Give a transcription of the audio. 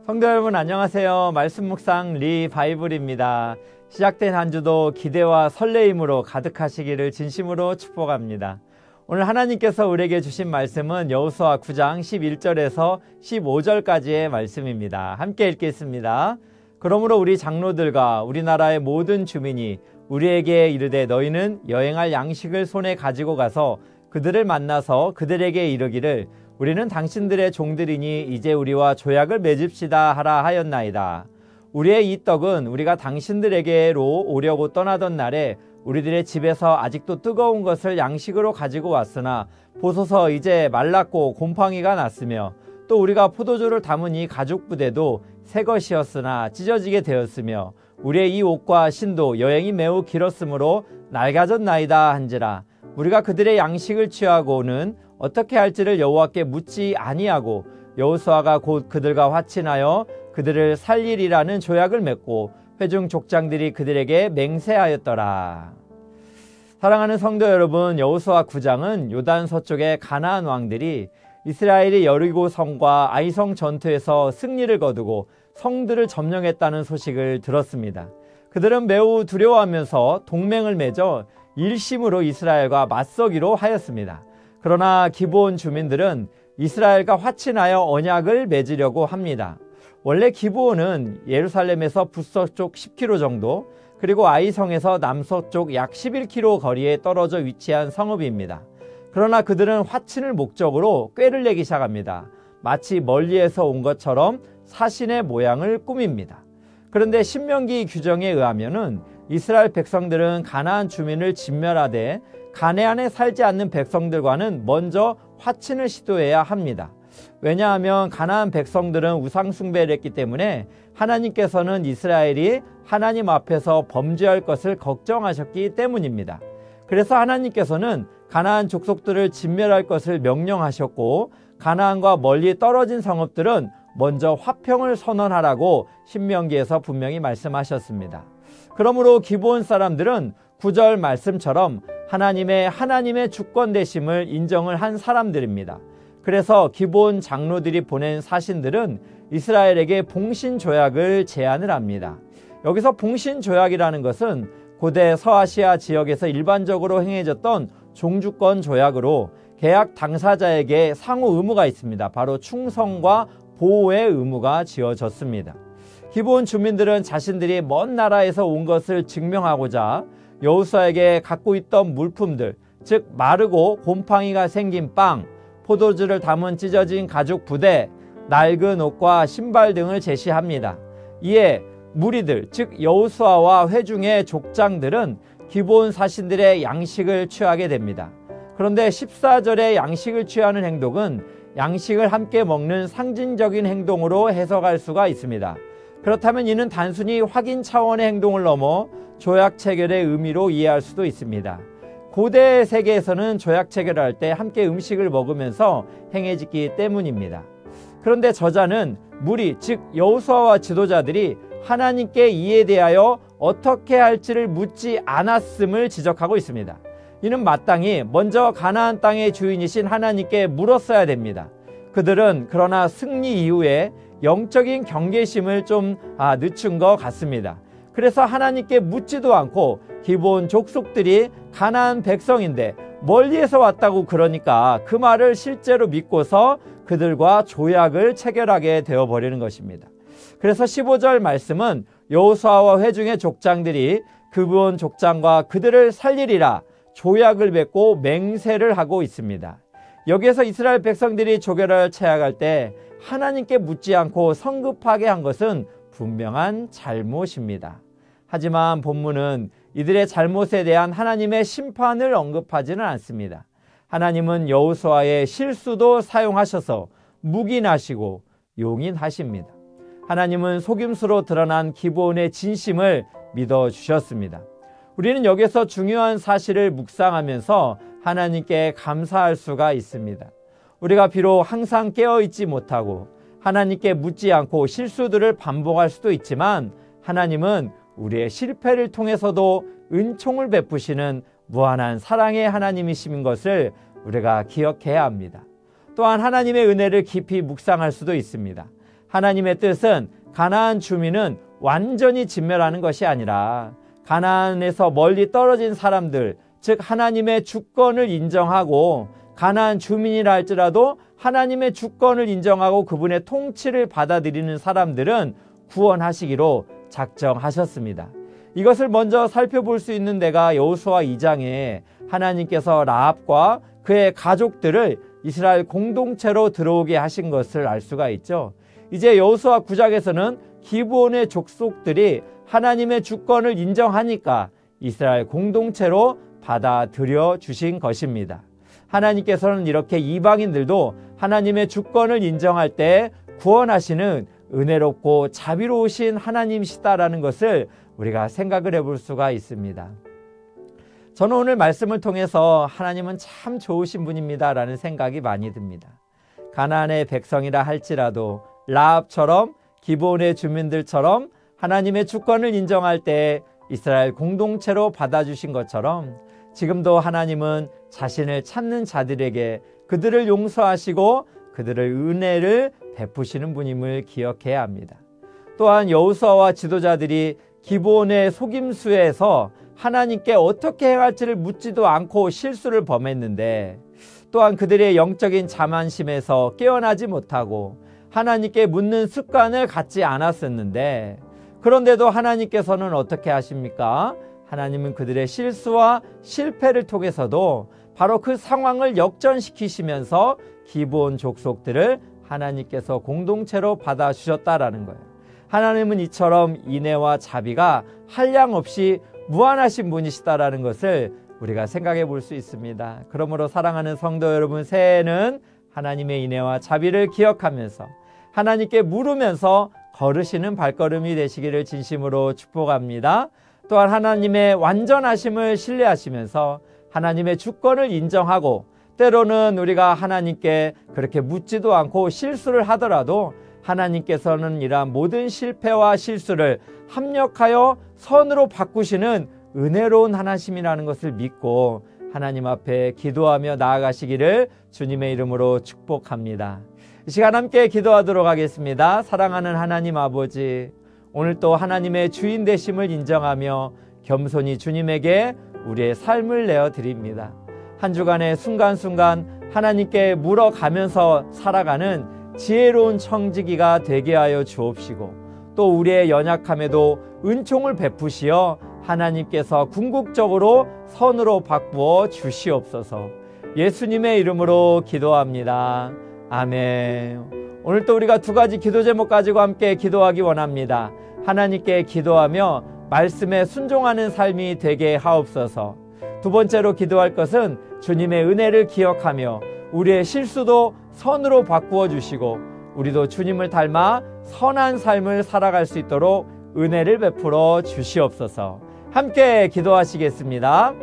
성도 여러분 안녕하세요. 말씀 묵상 리바이블입니다. 시작된 한 주도 기대와 설레임으로 가득하시기를 진심으로 축복합니다. 오늘 하나님께서 우리에게 주신 말씀은 여호수아 9장 11절에서 15절까지의 말씀입니다. 함께 읽겠습니다. 그러므로 우리 장로들과 우리나라의 모든 주민이 우리에게 이르되 너희는 여행할 양식을 손에 가지고 가서 그들을 만나서 그들에게 이르기를 우리는 당신들의 종들이니 이제 우리와 조약을 맺읍시다 하라 하였나이다. 우리의 이 떡은 우리가 당신들에게로 오려고 떠나던 날에 우리들의 집에서 아직도 뜨거운 것을 양식으로 가지고 왔으나 보소서 이제 말랐고 곰팡이가 났으며 또 우리가 포도주를 담은 이 가죽 부대도 새 것이었으나 찢어지게 되었으며 우리의 이 옷과 신도 여행이 매우 길었으므로 낡아졌나이다 한지라. 우리가 그들의 양식을 취하고는 어떻게 할지를 여호와께 묻지 아니하고 여호수아가 곧 그들과 화친하여 그들을 살리리라는 조약을 맺고 회중 족장들이 그들에게 맹세하였더라. 사랑하는 성도 여러분, 여호수아 9장은 요단 서쪽의 가나안 왕들이 이스라엘이 여리고 성과 아이성 전투에서 승리를 거두고 성들을 점령했다는 소식을 들었습니다. 그들은 매우 두려워하면서 동맹을 맺어 일심으로 이스라엘과 맞서기로 하였습니다. 그러나 기브온 주민들은 이스라엘과 화친하여 언약을 맺으려고 합니다. 원래 기브온은 예루살렘에서 북서쪽 10km 정도, 그리고 아이성에서 남서쪽 약 11km 거리에 떨어져 위치한 성읍입니다. 그러나 그들은 화친을 목적으로 꾀를 내기 시작합니다. 마치 멀리에서 온 것처럼 사신의 모양을 꾸밉니다. 그런데 신명기 규정에 의하면은 이스라엘 백성들은 가나안 주민을 진멸하되 가나안에 살지 않는 백성들과는 먼저 화친을 시도해야 합니다. 왜냐하면 가나안 백성들은 우상 숭배를 했기 때문에 하나님께서는 이스라엘이 하나님 앞에서 범죄할 것을 걱정하셨기 때문입니다. 그래서 하나님께서는 가나안 족속들을 진멸할 것을 명령하셨고 가나안과 멀리 떨어진 성읍들은 먼저 화평을 선언하라고 신명기에서 분명히 말씀하셨습니다. 그러므로 기브온 사람들은 9절 말씀처럼 하나님의 주권 되심을 인정을 한 사람들입니다. 그래서 기브온 장로들이 보낸 사신들은 이스라엘에게 봉신조약을 제안을 합니다. 여기서 봉신조약이라는 것은 고대 서아시아 지역에서 일반적으로 행해졌던 종주권 조약으로 계약 당사자에게 상호 의무가 있습니다. 바로 충성과 보호의 의무가 지어졌습니다. 기브온 주민들은 자신들이 먼 나라에서 온 것을 증명하고자 여호수아에게 갖고 있던 물품들, 즉 마르고 곰팡이가 생긴 빵, 포도주를 담은 찢어진 가죽 부대, 낡은 옷과 신발 등을 제시합니다. 이에 무리들, 즉 여호수아와 회중의 족장들은 기브온 사신들의 양식을 취하게 됩니다. 그런데 14절의 양식을 취하는 행동은 양식을 함께 먹는 상징적인 행동으로 해석할 수가 있습니다. 그렇다면 이는 단순히 확인 차원의 행동을 넘어 조약 체결의 의미로 이해할 수도 있습니다. 고대 세계에서는 조약 체결할 때 함께 음식을 먹으면서 행해지기 때문입니다. 그런데 저자는 무리, 즉 여호수아와 지도자들이 하나님께 이에 대하여 어떻게 할지를 묻지 않았음을 지적하고 있습니다. 이는 마땅히 먼저 가나안 땅의 주인이신 하나님께 물었어야 됩니다. 그들은 그러나 승리 이후에 영적인 경계심을 좀 늦춘 것 같습니다. 그래서 하나님께 묻지도 않고 기브온 족속들이 가나안 백성인데 멀리에서 왔다고 그러니까 그 말을 실제로 믿고서 그들과 조약을 체결하게 되어버리는 것입니다. 그래서 15절 말씀은 여호수아와 회중의 족장들이 기브온 족장과 그들을 살리리라 조약을 맺고 맹세를 하고 있습니다. 여기에서 이스라엘 백성들이 조결을 체약할 때 하나님께 묻지 않고 성급하게 한 것은 분명한 잘못입니다. 하지만 본문은 이들의 잘못에 대한 하나님의 심판을 언급하지는 않습니다. 하나님은 여호수아의 실수도 사용하셔서 묵인하시고 용인하십니다. 하나님은 속임수로 드러난 기브온의 진심을 믿어주셨습니다. 우리는 여기서 중요한 사실을 묵상하면서 하나님께 감사할 수가 있습니다. 우리가 비록 항상 깨어있지 못하고 하나님께 묻지 않고 실수들을 반복할 수도 있지만 하나님은 우리의 실패를 통해서도 은총을 베푸시는 무한한 사랑의 하나님이신 것을 우리가 기억해야 합니다. 또한 하나님의 은혜를 깊이 묵상할 수도 있습니다. 하나님의 뜻은 가나안 주민은 완전히 진멸하는 것이 아니라 가나안에서 멀리 떨어진 사람들, 즉 하나님의 주권을 인정하고 가나안 주민이라 할지라도 하나님의 주권을 인정하고 그분의 통치를 받아들이는 사람들은 구원하시기로 작정하셨습니다. 이것을 먼저 살펴볼 수 있는 데가 여호수아 2장에 하나님께서 라합과 그의 가족들을 이스라엘 공동체로 들어오게 하신 것을 알 수가 있죠. 이제 여호수아 9장에서는 기브온의 족속들이 하나님의 주권을 인정하니까 이스라엘 공동체로 받아들여 주신 것입니다. 하나님께서는 이렇게 이방인들도 하나님의 주권을 인정할 때 구원하시는 은혜롭고 자비로우신 하나님이시다라는 것을 우리가 생각을 해볼 수가 있습니다. 저는 오늘 말씀을 통해서 하나님은 참 좋으신 분입니다라는 생각이 많이 듭니다. 가나안의 백성이라 할지라도 라합처럼 기브온의 주민들처럼 하나님의 주권을 인정할 때 이스라엘 공동체로 받아주신 것처럼 지금도 하나님은 자신을 찾는 자들에게 그들을 용서하시고 그들을 은혜를 베푸시는 분임을 기억해야 합니다. 또한 여호수아와 지도자들이 기브온의 속임수에서 하나님께 어떻게 행할지를 묻지도 않고 실수를 범했는데, 또한 그들의 영적인 자만심에서 깨어나지 못하고 하나님께 묻는 습관을 갖지 않았었는데, 그런데도 하나님께서는 어떻게 하십니까? 하나님은 그들의 실수와 실패를 통해서도 바로 그 상황을 역전시키시면서 기브온 족속들을 하나님께서 공동체로 받아주셨다라는 거예요. 하나님은 이처럼 인애와 자비가 한량없이 무한하신 분이시다라는 것을 우리가 생각해 볼 수 있습니다. 그러므로 사랑하는 성도 여러분, 새해에는 하나님의 인애와 자비를 기억하면서 하나님께 물으면서 걸으시는 발걸음이 되시기를 진심으로 축복합니다. 또한 하나님의 완전하심을 신뢰하시면서 하나님의 주권을 인정하고, 때로는 우리가 하나님께 그렇게 묻지도 않고 실수를 하더라도 하나님께서는 이러한 모든 실패와 실수를 합력하여 선으로 바꾸시는 은혜로운 하나님이라는 것을 믿고 하나님 앞에 기도하며 나아가시기를 주님의 이름으로 축복합니다. 이 시간 함께 기도하도록 하겠습니다. 사랑하는 하나님 아버지, 오늘 또 하나님의 주인 되심을 인정하며 겸손히 주님에게 우리의 삶을 내어드립니다. 한 주간의 순간순간 하나님께 물어가면서 살아가는 지혜로운 청지기가 되게 하여 주옵시고, 또 우리의 연약함에도 은총을 베푸시어 하나님께서 궁극적으로 선으로 바꾸어 주시옵소서. 예수님의 이름으로 기도합니다. 아멘. 오늘 또 우리가 두 가지 기도 제목 가지고 함께 기도하기 원합니다. 하나님께 기도하며 말씀에 순종하는 삶이 되게 하옵소서. 두 번째로 기도할 것은 주님의 은혜를 기억하며 우리의 실수도 선으로 바꾸어 주시고 우리도 주님을 닮아 선한 삶을 살아갈 수 있도록 은혜를 베풀어 주시옵소서. 함께 기도하시겠습니다.